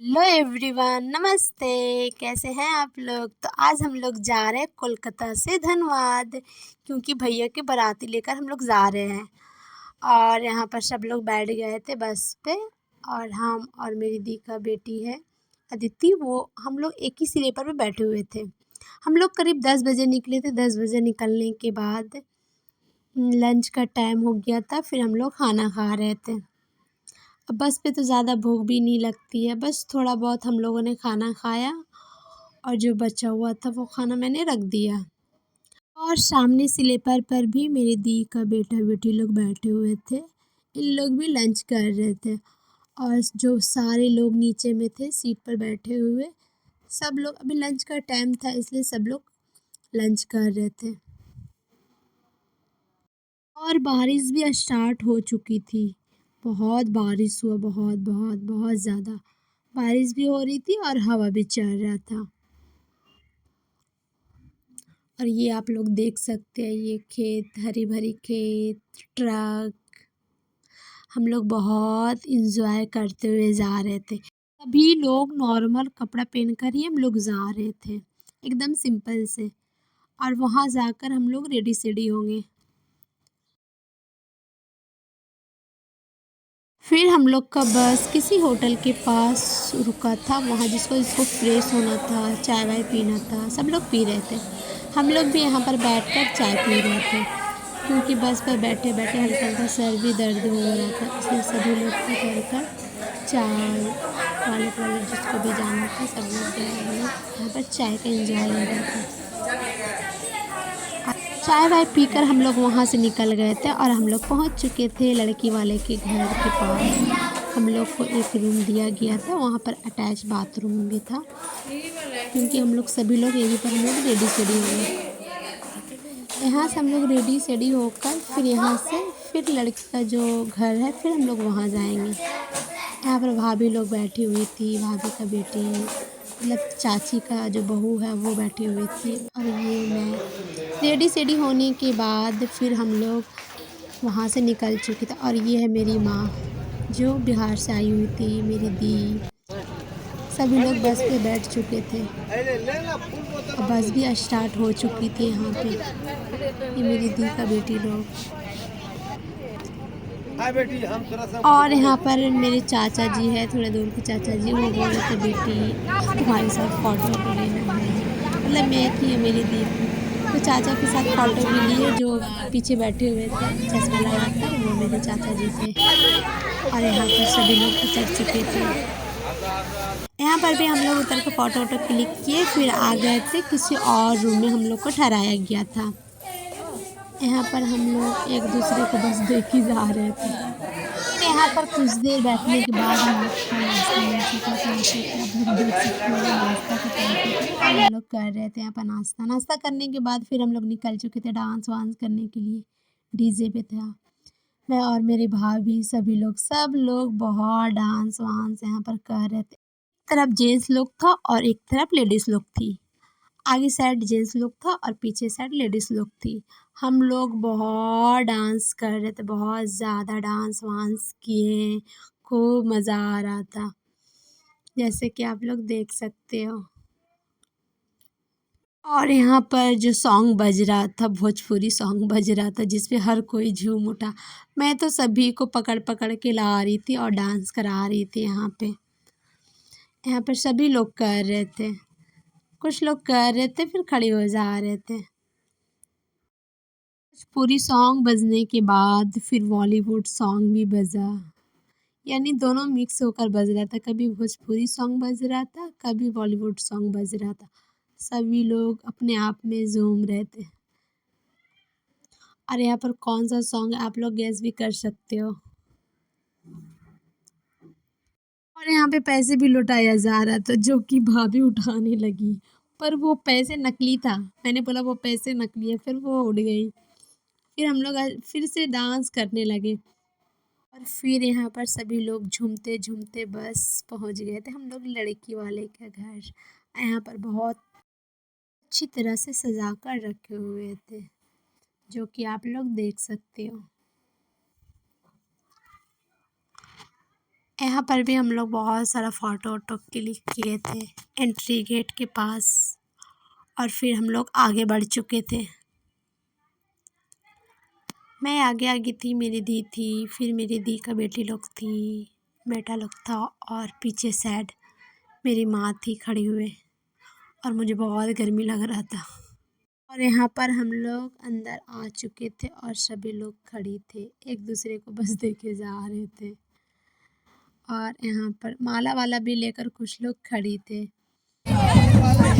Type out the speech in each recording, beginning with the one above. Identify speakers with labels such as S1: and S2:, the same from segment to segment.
S1: Hello everyone, नमस्ते। कैसे हैं आप लोग? तो आज हम लोग जा रहे हैं कोलकाता से धनबाद, क्योंकि भैया के बाराती लेकर हम लोग जा रहे हैं। और यहाँ पर सब लोग बैठ गए थे बस पे। और हम और मेरी दी का बेटी है अदिति, वो हम लोग एक ही स्लीपर पे बैठे हुए थे। हम लोग करीब 10 बजे निकले थे। 10 बजे निकलने के बाद लंच का टाइम हो गया था, फिर हम लोग खाना खा रहे थे। अब बस पे तो ज़्यादा भूख भी नहीं लगती है, बस थोड़ा बहुत हम लोगों ने खाना खाया और जो बचा हुआ था वो खाना मैंने रख दिया। और सामने स्लीपर पर भी मेरी दी का बेटा बेटी लोग बैठे हुए थे। इन लोग भी लंच कर रहे थे। और जो सारे लोग नीचे में थे सीट पर बैठे हुए, सब लोग, अभी लंच का टाइम था इसलिए सब लोग लंच कर रहे थे। और बारिश भी स्टार्ट हो चुकी थी। बहुत बारिश हुआ, बहुत बहुत बहुत ज़्यादा बारिश भी हो रही थी और हवा भी चल रहा था। और ये आप लोग देख सकते हैं, ये खेत, हरी भरी खेत, ट्रक। हम लोग बहुत इंजॉय करते हुए जा रहे थे। सभी लोग नॉर्मल कपड़ा पहनकर ही हम लोग जा रहे थे, एकदम सिंपल से। और वहाँ जाकर हम लोग रेडी सेडी होंगे। फिर हम लोग का बस किसी होटल के पास रुका था, वहाँ जिसको फ्रेश होना था, चाय वाय पीना था, सब लोग पी रहे थे। हम लोग भी यहाँ पर बैठकर चाय पी रहे थे, क्योंकि बस पर बैठे बैठे हल्का हल्का सर भी दर्द हो रहा था, इसलिए सभी लोग उतरकर चाय वाले जिसको भी जाना था सब लोग गए। हम लोग यहाँ पर चाय का एंजॉय ले रहे थे। चाय वाय पीकर हम लोग वहाँ से निकल गए थे और हम लोग पहुँच चुके थे लड़की वाले के घर के पास। हम लोग को एक रूम दिया गया था, वहाँ पर अटैच बाथरूम भी था, क्योंकि हम लोग सभी लोग यहीं पर हम लोग रेडी सेडी हुए। यहाँ से हम लोग रेडी सेडी होकर फिर यहाँ से फिर लड़की का जो घर है फिर हम लोग वहाँ जाएंगे। यहाँ पर भाभी लोग बैठी हुई थी, भाभी का बेटी, मतलब चाची का जो बहू है वो बैठी हुई थी। और ये मैं रेडी सेडी होने के बाद फिर हम लोग वहाँ से निकल चुके थे। और ये है मेरी माँ जो बिहार से आई हुई थी, मेरी दी, सभी लोग बस पे बैठ चुके थे। अब बस भी स्टार्ट हो चुकी थी यहाँ पे। ये मेरी दी का बेटी लोग। और यहाँ पर मेरे चाचा जी है, थोड़े दूर के चाचा जी, वो बोल रहे थे बेटी तुम्हारे साथ फ़ोटो वोटो लेना है, मतलब मैं थी या मेरी दी थी, तो चाचा के साथ फ़ोटो भी लिए। जो पीछे बैठे हुए थे चश्मा लगा कर, वो मेरे चाचा जी थे। और यहाँ पर सभी लोग उतर चुके थे। यहाँ पर भी हम लोग उतर के फ़ोटो वोटो क्लिक किए, फिर आ गए थे किसी और रूम में, हम लोग को ठहराया गया था। यहाँ पर हम लोग एक दूसरे को बस देख ही जा रहे थे। फिर यहाँ पर कुछ देर बैठने के बाद हम लोग का नाश्ता मिल चुका था, जैसे कि आप लोग देख सकते हो, नाश्ता का टाइम हो गया और हम लोग कर रहे थे यहाँ पर नाश्ता करने के बाद फिर हम लोग निकल चुके थे डांस वांस करने के लिए। डीजे पे था, मैं और मेरी भाभी, सभी लोग, सब लोग बहुत डांस वांस यहाँ पर कर रहे थे। एक तरफ जेंट्स लोग था और एक तरफ लेडीज़ लोग थी। आगे साइड जेंट्स लोग था और पीछे साइड लेडीज़ लोग थी। हम लोग बहुत डांस कर रहे थे, बहुत ज़्यादा डांस वांस किए, खूब मज़ा आ रहा था, जैसे कि आप लोग देख सकते हो। और यहाँ पर जो सॉन्ग बज रहा था, भोजपुरी सॉन्ग बज रहा था, जिस पे हर कोई झूम उठा। मैं तो सभी को पकड़ पकड़ के ला रही थी और डांस करा रही थी यहाँ पे। यहाँ पर सभी लोग कर रहे थे, कुछ लोग कर रहे थे फिर खड़े हो जा रहे थे। भोजपुरी सॉन्ग बजने के बाद फिर बॉलीवुड सॉन्ग भी बजा, यानी दोनों मिक्स होकर बज रहा था। कभी भोजपुरी सॉन्ग बज रहा था, कभी बॉलीवुड सॉन्ग बज रहा था। सभी लोग अपने आप में झूम रहे थे। और यहाँ पर कौन सा सॉन्ग आप लोग गेस भी कर सकते हो। और यहाँ पे पैसे भी लुटाया जा रहा था, जो कि भाभी उठाने लगी, पर वो पैसे नकली था। मैंने बोला वो पैसे नकली है, फिर वो उड़ गई। फिर हम लोग फिर से डांस करने लगे। और फिर यहाँ पर सभी लोग झूमते झूमते बस पहुँच गए थे हम लोग लड़की वाले के घर। यहाँ पर बहुत अच्छी तरह से सजा कर रखे हुए थे, जो कि आप लोग देख सकते हो। यहाँ पर भी हम लोग बहुत सारा फ़ोटो वोटो क्लिक किए थे एंट्री गेट के पास। और फिर हम लोग आगे बढ़ चुके थे। मैं आगे आगे थी, मेरी दी थी, फिर मेरी दी का बेटा लोग था, और पीछे साइड मेरी माँ थी खड़ी हुए, और मुझे बहुत गर्मी लग रहा था। और यहाँ पर हम लोग अंदर आ चुके थे और सभी लोग खड़ी थे, एक दूसरे को बस देखे जा रहे थे। और यहाँ पर माला वाला भी लेकर कुछ लोग खड़ी थे। भाभी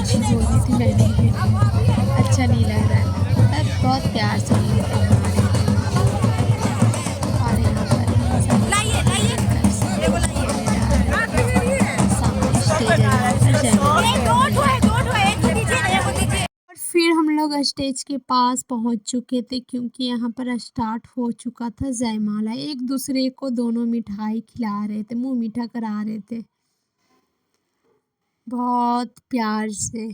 S1: जी बोल रही थी मैं नहीं लेना, अच्छा नहीं लग रहा है, तब बहुत प्यार से हम लोग घुमा रहे थे। और यहाँ पर सामने स्टेज है जहाँ पर जयमाला। और फिर हम लोग स्टेज के पास पहुंच चुके थे, क्योंकि यहाँ पर स्टार्ट हो चुका था जयमाला। एक दूसरे को दोनों मिठाई खिला रहे थे, मुंह मीठा करा रहे थे बहुत प्यार से।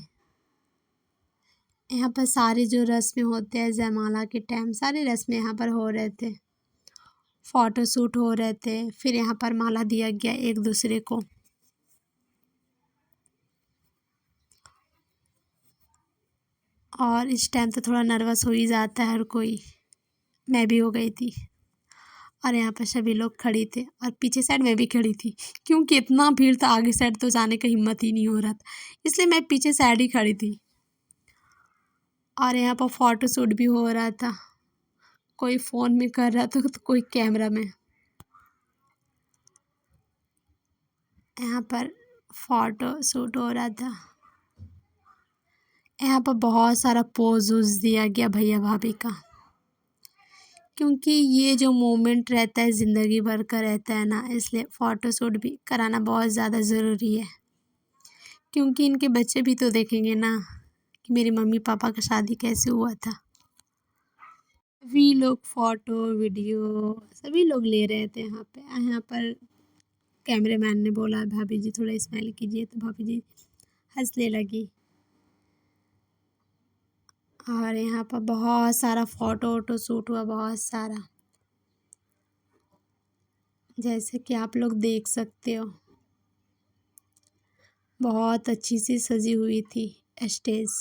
S1: यहाँ पर सारी जो रस्में होते हैं जयमाला के टाइम, सारी रस्में यहाँ पर हो रहे थे, फ़ोटो शूट हो रहे थे। फिर यहाँ पर माला दिया गया एक दूसरे को। और इस टाइम तो थोड़ा नर्वस हो ही जाता है हर कोई, मैं भी हो गई थी। और यहाँ पर सभी लोग खड़ी थे, और पीछे साइड मैं भी खड़ी थी, क्योंकि इतना भीड़ था, आगे साइड तो जाने का हिम्मत ही नहीं हो रहा था, इसलिए मैं पीछे साइड ही खड़ी थी। और यहाँ पर फ़ोटो शूट भी हो रहा था, कोई फ़ोन में कर रहा था तो कोई कैमरा में। यहाँ पर फ़ोटो शूट हो रहा था। यहाँ पर बहुत सारा पोज वोज दिया गया भैया भाभी का, क्योंकि ये जो मोमेंट रहता है ज़िंदगी भर का रहता है ना, इसलिए फ़ोटो शूट भी कराना बहुत ज़्यादा ज़रूरी है। क्योंकि इनके बच्चे भी तो देखेंगे ना कि मेरी मम्मी पापा का शादी कैसे हुआ था। सभी लोग फ़ोटो वीडियो सभी लोग ले रहे थे यहाँ पे। यहाँ पर कैमरामैन ने बोला भाभी जी थोड़ा स्माइल कीजिए, तो भाभी जी हंसने लगी। और यहाँ पर बहुत सारा फ़ोटो वोटो शूट हुआ, बहुत सारा, जैसे कि आप लोग देख सकते हो। बहुत अच्छी सी सजी हुई थी स्टेज।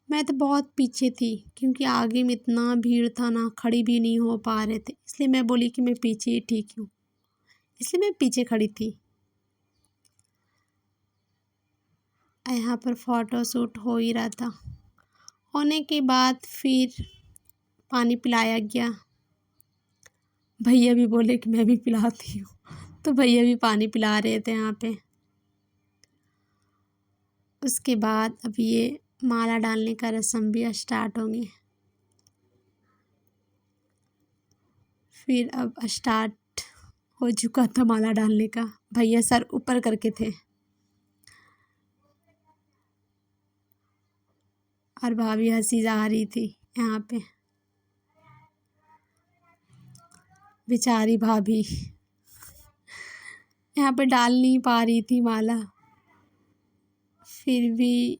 S1: मैं तो बहुत पीछे थी, क्योंकि आगे में इतना भीड़ था ना, खड़ी भी नहीं हो पा रहे थे, इसलिए मैं बोली कि मैं पीछे ही ठीक हूँ, इसलिए मैं पीछे खड़ी थी। यहाँ पर फ़ोटो शूट हो ही रहा था। होने के बाद फिर पानी पिलाया गया। भैया भी बोले कि मैं भी पिलाती हूँ, तो भैया भी पानी पिला रहे थे यहाँ पे। उसके बाद अब ये माला डालने का रस्म भी स्टार्ट होंगे। फिर अब स्टार्ट हो चुका था माला डालने का। भैया सर ऊपर करके थे, और भाभी हंसी जा रही थी यहाँ पे, बेचारी भाभी यहाँ पे डाल नहीं पा रही थी माला। फिर भी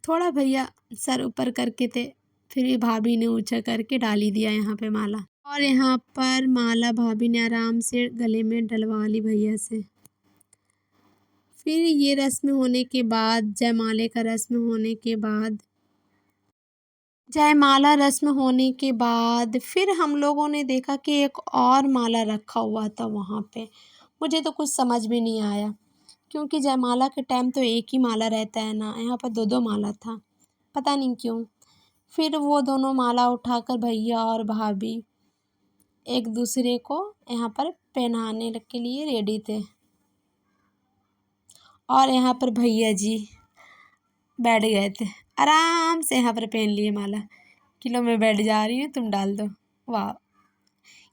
S1: थोड़ा भैया सर ऊपर करके थे, फिर भी भाभी ने ऊंचा करके डाल ही दिया यहाँ पे माला। और यहाँ पर माला भाभी ने आराम से गले में डलवा ली भैया से। फिर ये रस्म होने के बाद, जयमाले का रस्म होने के बाद, जयमाला रस्म होने के बाद फिर हम लोगों ने देखा कि एक और माला रखा हुआ था वहाँ पे। मुझे तो कुछ समझ में नहीं आया, क्योंकि जयमाला के टाइम तो एक ही माला रहता है ना, यहाँ पर दो दो माला था, पता नहीं क्यों। फिर वो दोनों माला उठाकर भैया और भाभी एक दूसरे को यहाँ पर पहनाने के लिए रेडी थे। और यहाँ पर भैया जी बैठ गए थे, आराम से यहाँ पर पहन लिए माला, किलो में बैठ जा रही हूँ, तुम डाल दो। वाह,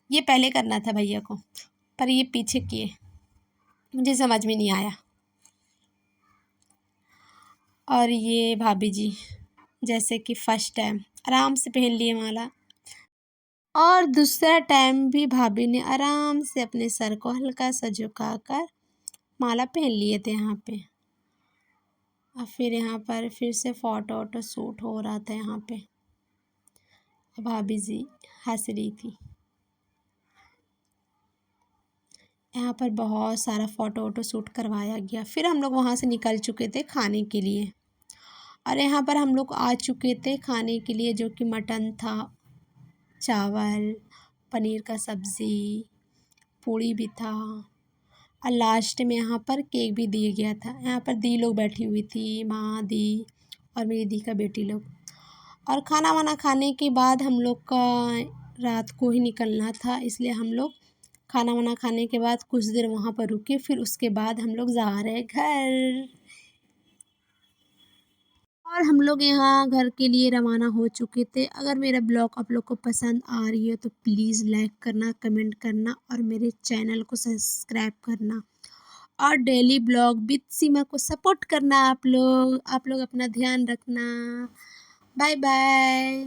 S1: ये पहले करना था भैया को, पर ये पीछे किए, मुझे समझ में नहीं आया। और ये भाभी जी जैसे कि फर्स्ट टाइम आराम से पहन लिए माला, और दूसरा टाइम भी भाभी ने आराम से अपने सर को हल्का सा झुकाकर माला पहन लिए थे यहाँ पे। और फिर यहाँ पर फिर से फ़ोटो वोटो शूट हो रहा था यहाँ पे। भाभी जी हंस रही थी। यहाँ पर बहुत सारा फ़ोटो वोटो शूट करवाया गया। फिर हम लोग वहाँ से निकल चुके थे खाने के लिए। और यहाँ पर हम लोग आ चुके थे खाने के लिए, जो कि मटन था, चावल, पनीर का सब्ज़ी, पूड़ी भी था, और लास्ट में यहाँ पर केक भी दिया गया था। यहाँ पर दी लोग बैठी हुई थी, माँ, दी और मेरी दी का बेटी लोग। और खाना वाना खाने के बाद हम लोग का रात को ही निकलना था, इसलिए हम लोग खाना वाना खाने के बाद कुछ देर वहाँ पर रुके। फिर उसके बाद हम लोग जा रहे घर। और हम लोग यहाँ घर के लिए रवाना हो चुके थे। अगर मेरा ब्लॉग आप लोग को पसंद आ रही है तो प्लीज़ लाइक करना, कमेंट करना और मेरे चैनल को सब्सक्राइब करना, और डेली ब्लॉग विद सीमा को सपोर्ट करना। आप लोग अपना ध्यान रखना। Bye bye.